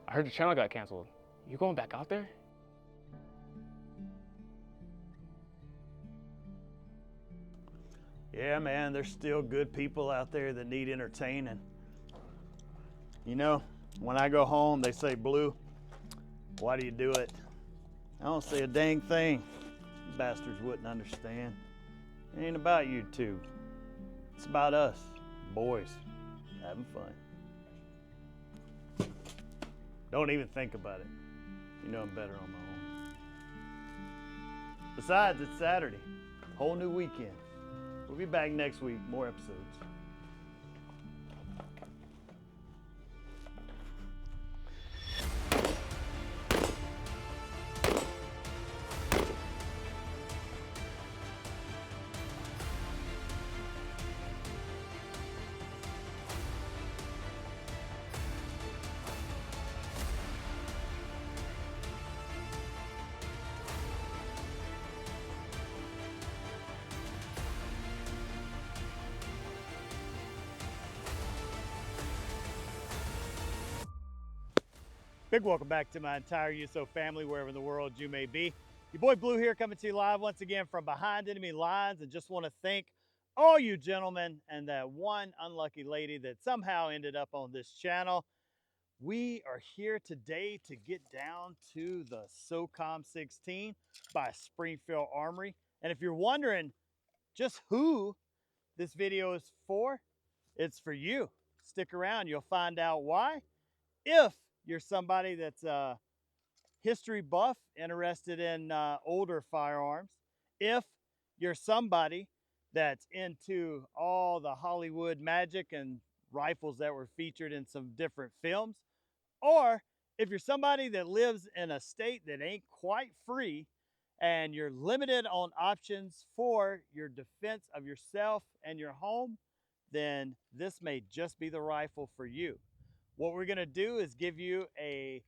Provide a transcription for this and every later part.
I heard the channel got canceled. You going back out there? Yeah, man, there's still good people out there that need entertaining. You know, when I go home, they say, Blue, why do you do it? I don't say a dang thing. You bastards wouldn't understand. It ain't about you two. It's about us, boys, having fun. Don't even think about it. You know I'm better on my own. Besides, it's Saturday, whole new weekend. We'll be back next week, more episodes. Big welcome back to my entire USOW family, wherever in the world you may be. Your boy Blue here, coming to you live once again from behind enemy lines, and just want to thank all you gentlemen and that one unlucky lady that somehow ended up on this channel. We are here today to get down to the SOCOM 16 by Springfield Armory. And if you're wondering just who this video is for, it's for you. Stick around, you'll find out why. If you're somebody that's a history buff, interested in older firearms, if you're somebody that's into all the Hollywood magic and rifles that were featured in some different films, or if you're somebody that lives in a state that ain't quite free and you're limited on options for your defense of yourself and your home, then this may just be the rifle for you. What we're going to do is give you a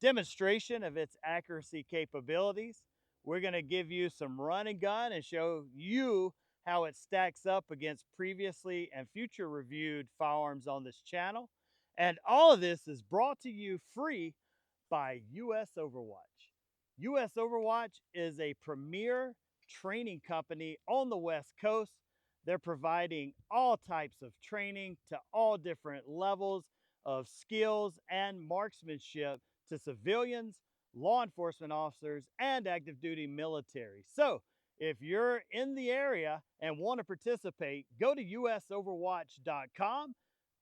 demonstration of its accuracy capabilities. We're going to give you some run and gun and show you how it stacks up against previously and future reviewed firearms on this channel. And all of this is brought to you free by US Overwatch. US Overwatch is a premier training company on the West Coast. They're providing all types of training to all different levels of skills and marksmanship to civilians, law enforcement officers, and active duty military. So if you're in the area and want to participate, go to usoverwatch.com,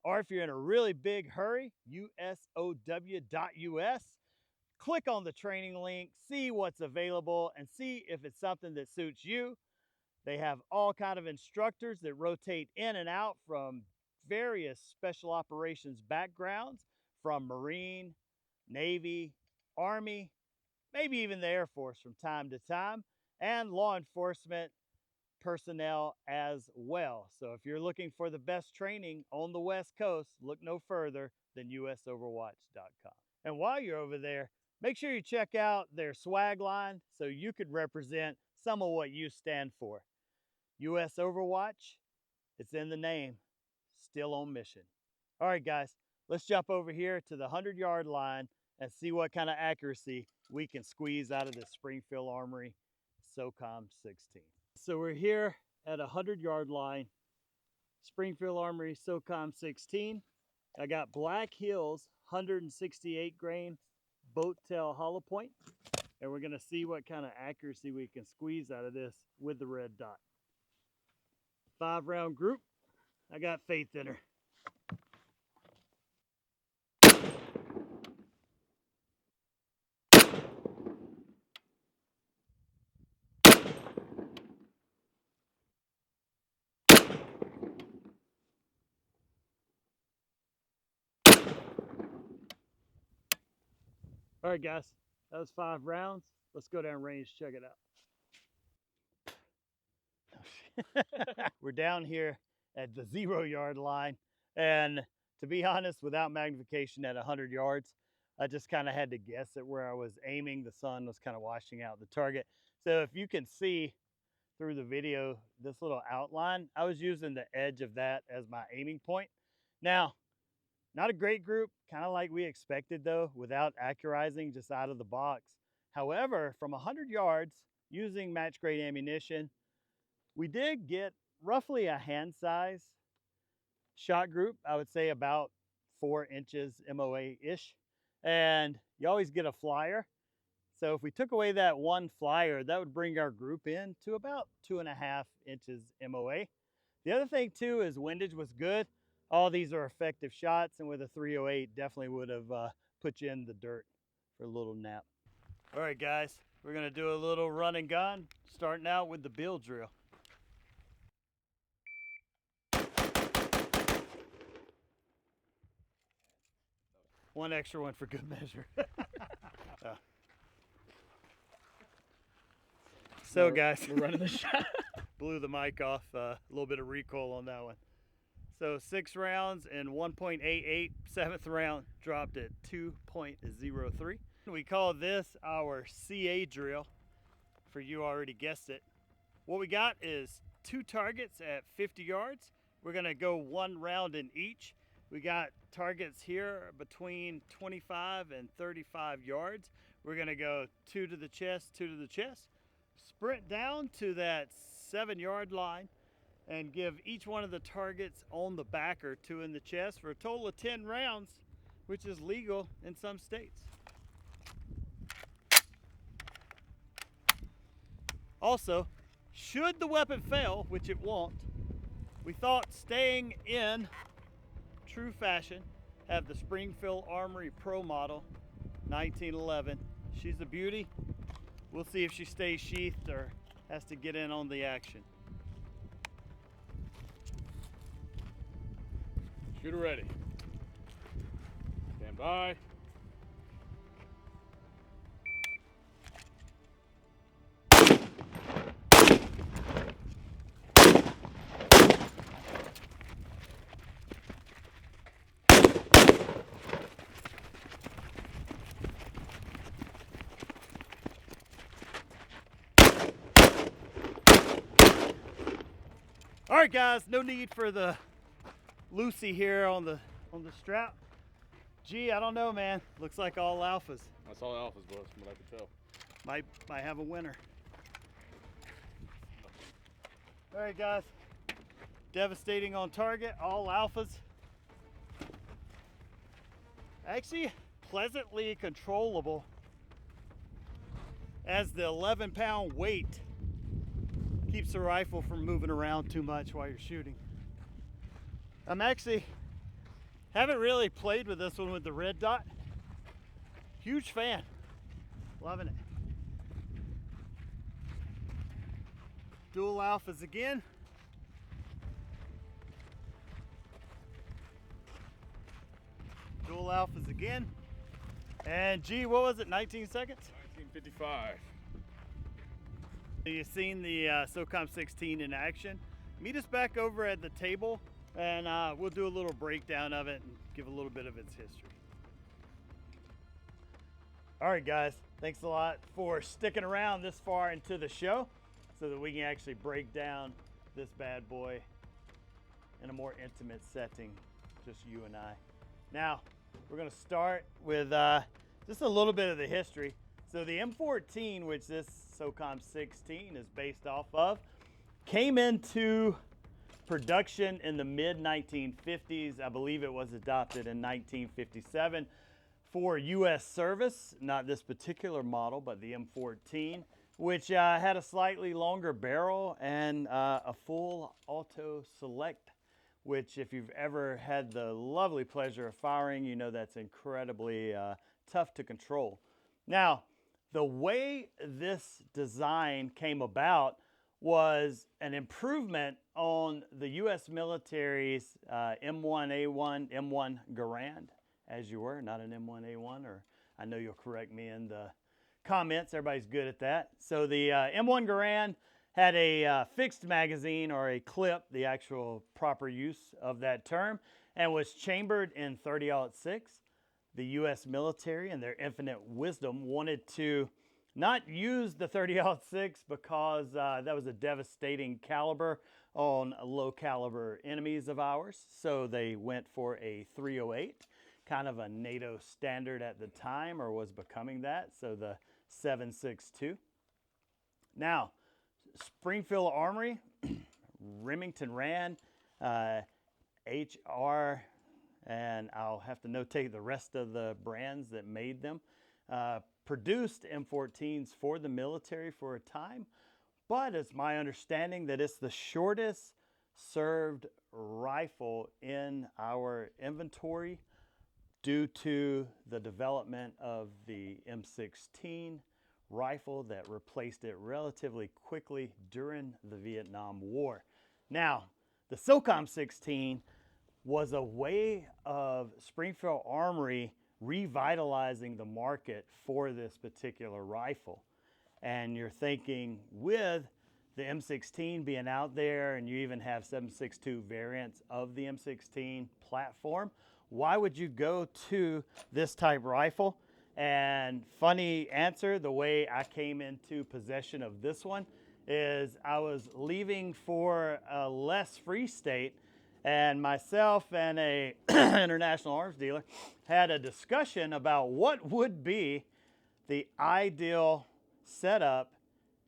or if you're in a really big hurry, usow.us. Click on the training link, see what's available, and see if it's something that suits you. They have all kind of instructors that rotate in and out from various special operations backgrounds, from Marine, Navy, Army, maybe even the Air Force from time to time, and law enforcement personnel as well. So if you're looking for the best training on the West Coast, look no further than usoverwatch.com. And while you're over there, make sure you check out their swag line so you could represent some of what you stand for. US Overwatch, it's in the name, still on mission. All right, guys, let's jump over here to the 100-yard line and see what kind of accuracy we can squeeze out of this Springfield Armory SOCOM 16. So we're here at a 100-yard line, Springfield Armory SOCOM 16. I got Black Hills 168 grain boat tail hollow point, and we're gonna see what kind of accuracy we can squeeze out of this with the red dot. 5-round group. I got faith in her. All right, guys, that was 5 rounds. Let's go down range, check it out. We're down here at the 0-yard line, and to be honest, without magnification at 100 yards, I just kind of had to guess at where I was aiming. The sun was kind of washing out the target. So if you can see through the video, this little outline, I was using the edge of that as my aiming point. Now Not a great group, kind of like we expected though, without accurizing just out of the box. However, from 100 yards using match grade ammunition, we did get roughly a hand size shot group. I would say about 4 inches MOA-ish. And you always get a flyer. So if we took away that one flyer, that would bring our group in to about 2.5 inches MOA. The other thing too is windage was good. All these are effective shots, and with a 308 definitely would have put you in the dirt for a little nap. All right guys, we're gonna do a little run and gun, starting out with the bill drill. One extra one for good measure. So guys, we're running the shot. Blew the mic off, a little bit of recoil on that one. So 6 rounds and 1.88, 7th round dropped at 2.03. We call this our CA drill, for you already guessed it. What we got is 2 targets at 50 yards. We're gonna go 1 round in each. We got targets here between 25 and 35 yards. We're gonna go 2 to the chest, 2 to the chest. Sprint down to that 7-yard line and give each one of the targets on the back or 2 in the chest for a total of 10 rounds, which is legal in some states. Also, should the weapon fail, which it won't, we thought staying in true fashion, have the Springfield Armory Pro model 1911. She's a beauty. We'll see if she stays sheathed or has to get in on the action. Shooter ready. Stand by. All right, guys, no need for the Lucy here on the strap. Gee, I don't know, man. Looks like all alphas. That's all alphas, boys, from what I can tell. Might have a winner. All right, guys. Devastating on target, all alphas. Actually, pleasantly controllable, as the 11-pound weight keeps the rifle from moving around too much while you're shooting. Haven't really played with this one with the red dot. Huge fan, loving it. Dual alphas again. Dual alphas again. And gee, what was it, 19 seconds? 1955. You've seen the SOCOM 16 in action. Meet us back over at the table and we'll do a little breakdown of it and give a little bit of its history. All right, guys, thanks a lot for sticking around this far into the show so that we can actually break down this bad boy in a more intimate setting, just you and I. Now, we're gonna start with just a little bit of the history. So the M14, which this SOCOM 16 is based off of, came into production in the mid-1950s. I believe it was adopted in 1957 for U.S. service, not this particular model, but the M14, which had a slightly longer barrel and a full auto select, which if you've ever had the lovely pleasure of firing, you know that's incredibly tough to control. Now, the way this design came about was an improvement on the U.S. military's M1A1, M1 Garand, as you were, not an M1A1, or I know you'll correct me in the comments. Everybody's good at that. So the M1 Garand had a fixed magazine, or a clip, the actual proper use of that term, and was chambered in .30-06. The U.S. military, in their infinite wisdom, wanted to not used the 30-06 because that was a devastating caliber on low caliber enemies of ours. So they went for a 308, kind of a NATO standard at the time, or was becoming that. So the 7.62. Now, Springfield Armory, Remington Rand, HR, and I'll have to notate the rest of the brands that made them, produced M14s for the military for a time, but it's my understanding that it's the shortest served rifle in our inventory due to the development of the M16 rifle that replaced it relatively quickly during the Vietnam War. Now, the SOCOM 16 was a way of Springfield Armory revitalizing the market for this particular rifle. And you're thinking, with the M16 being out there, and you even have 7.62 variants of the M16 platform, why would you go to this type rifle? And funny answer, the way I came into possession of this one is I was leaving for a less free state, and myself and a international arms dealer had a discussion about what would be the ideal setup,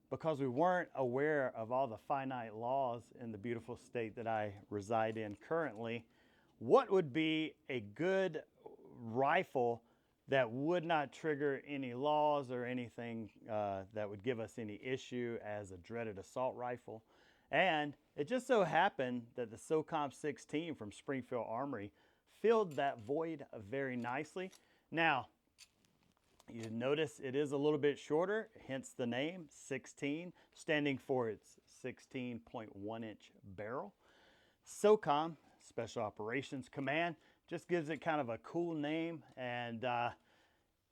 because we weren't aware of all the finite laws in the beautiful state that I reside in currently. What would be a good rifle that would not trigger any laws or anything that would give us any issue as a dreaded assault rifle? And it just so happened that the SOCOM 16 from Springfield Armory filled that void very nicely. Now, you notice it is a little bit shorter, hence the name 16, standing for its 16.1 inch barrel. SOCOM, Special Operations Command, just gives it kind of a cool name and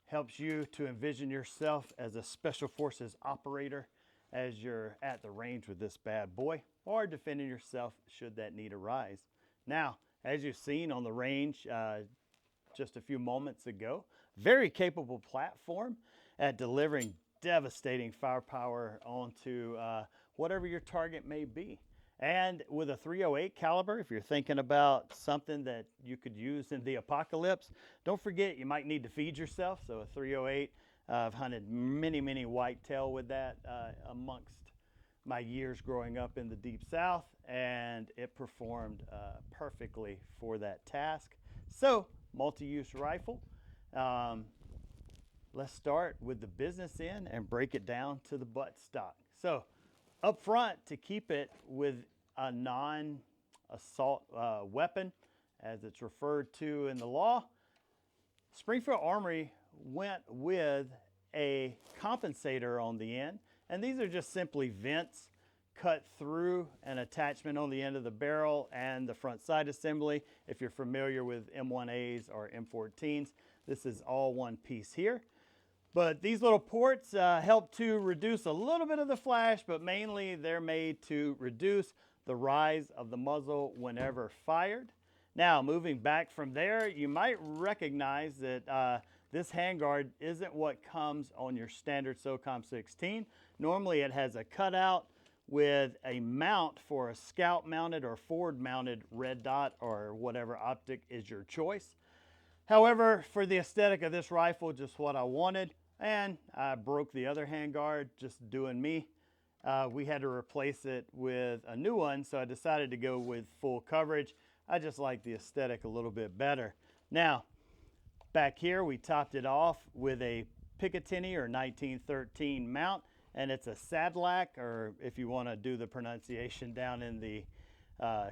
helps you to envision yourself as a Special Forces operator as you're at the range with this bad boy, or defending yourself should that need arise. Now, as you've seen on the range just a few moments ago, very capable platform at delivering devastating firepower onto whatever your target may be. And with a 308 caliber, if you're thinking about something that you could use in the apocalypse, don't forget you might need to feed yourself. So a 308, I've hunted many whitetail with that amongst my years growing up in the Deep South, and it performed perfectly for that task. So, multi-use rifle. Let's start with the business end and break it down to the buttstock. So, up front, to keep it with a non-assault weapon, as it's referred to in the law, Springfield Armory went with a compensator on the end, and these are just simply vents cut through an attachment on the end of the barrel and the front side assembly. If you're familiar with M1As or M14s, this is all one piece here. But these little ports help to reduce a little bit of the flash, but mainly they're made to reduce the rise of the muzzle whenever fired. Now, moving back from there, you might recognize that this handguard isn't what comes on your standard SOCOM 16. Normally it has a cutout with a mount for a scout mounted or forward mounted red dot or whatever optic is your choice. However, for the aesthetic of this rifle, just what I wanted, and I broke the other handguard, just doing me. We had to replace it with a new one, so I decided to go with full coverage. I just like the aesthetic a little bit better. Now, back here, we topped it off with a Picatinny or 1913 mount, and it's a Sadlac, or if you want to do the pronunciation down in the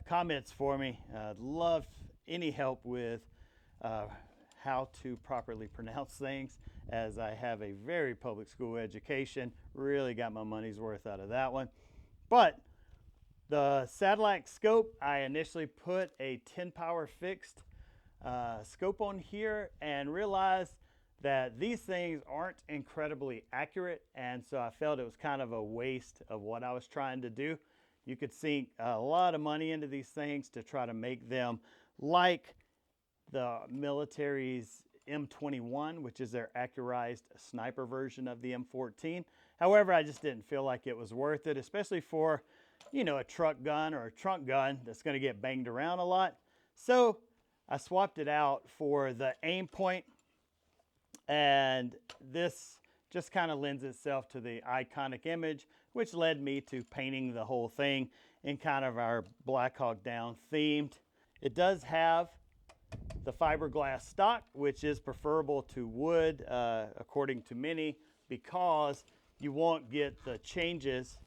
comments for me, I'd love any help with how to properly pronounce things, as I have a very public school education. Really got my money's worth out of that one. But the Sadlac scope, I initially put a 10 power fixed scope on here and realized that these things aren't incredibly accurate, and so I felt it was kind of a waste of what I was trying to do. You could sink a lot of money into these things to try to make them like the military's M21, which is their accurized sniper version of the M14. However, I just didn't feel like it was worth it, especially for, you know, a truck gun or a trunk gun that's going to get banged around a lot. So I swapped it out for the aim point, and this just kind of lends itself to the iconic image, which led me to painting the whole thing in kind of our Black Hawk Down themed. It does have the fiberglass stock, which is preferable to wood, according to many, because you won't get the changes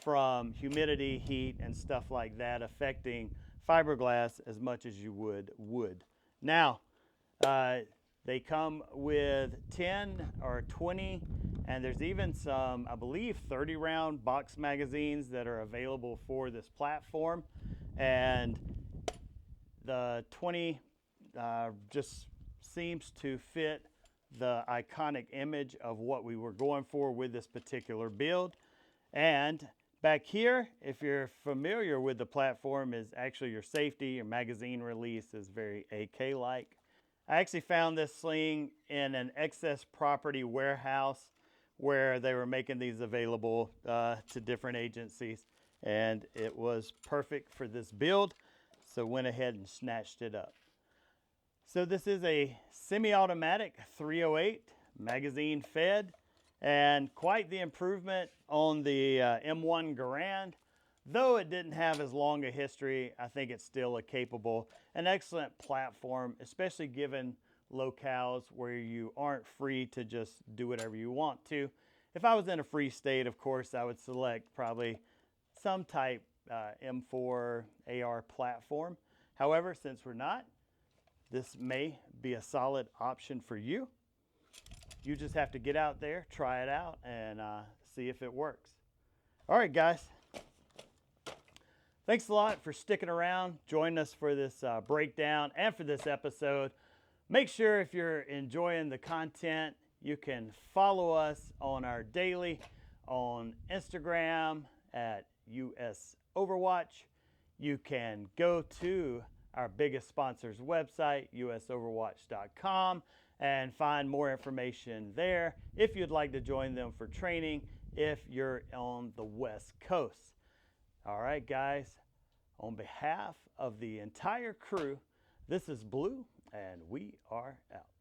from humidity, heat, and stuff like that affecting fiberglass as much as you would wood. Now, they come with 10 or 20, and there's even some, I believe, 30-round box magazines that are available for this platform. And the 20 just seems to fit the iconic image of what we were going for with this particular build. And back here, if you're familiar with the platform, is actually your safety. Your magazine release is very AK-like. I actually found this sling in an excess property warehouse where they were making these available to different agencies, and it was perfect for this build, so went ahead and snatched it up. So this is a semi-automatic 308 magazine fed, and quite the improvement on the M1 Garand. Though it didn't have as long a history, I think it's still a capable, an excellent platform, especially given locales where you aren't free to just do whatever you want to. If I was in a free state, of course, I would select probably some type M4 AR platform. However, since we're not, this may be a solid option for you. You just have to get out there, try it out, and see if it works. All right, guys. Thanks a lot for sticking around, joining us for this breakdown and for this episode. Make sure if you're enjoying the content, you can follow us on our daily on Instagram at US Overwatch. You can go to our biggest sponsor's website, usoverwatch.com, and find more information there if you'd like to join them for training if you're on the West Coast. All right, guys, on behalf of the entire crew, this is Blue, and we are out.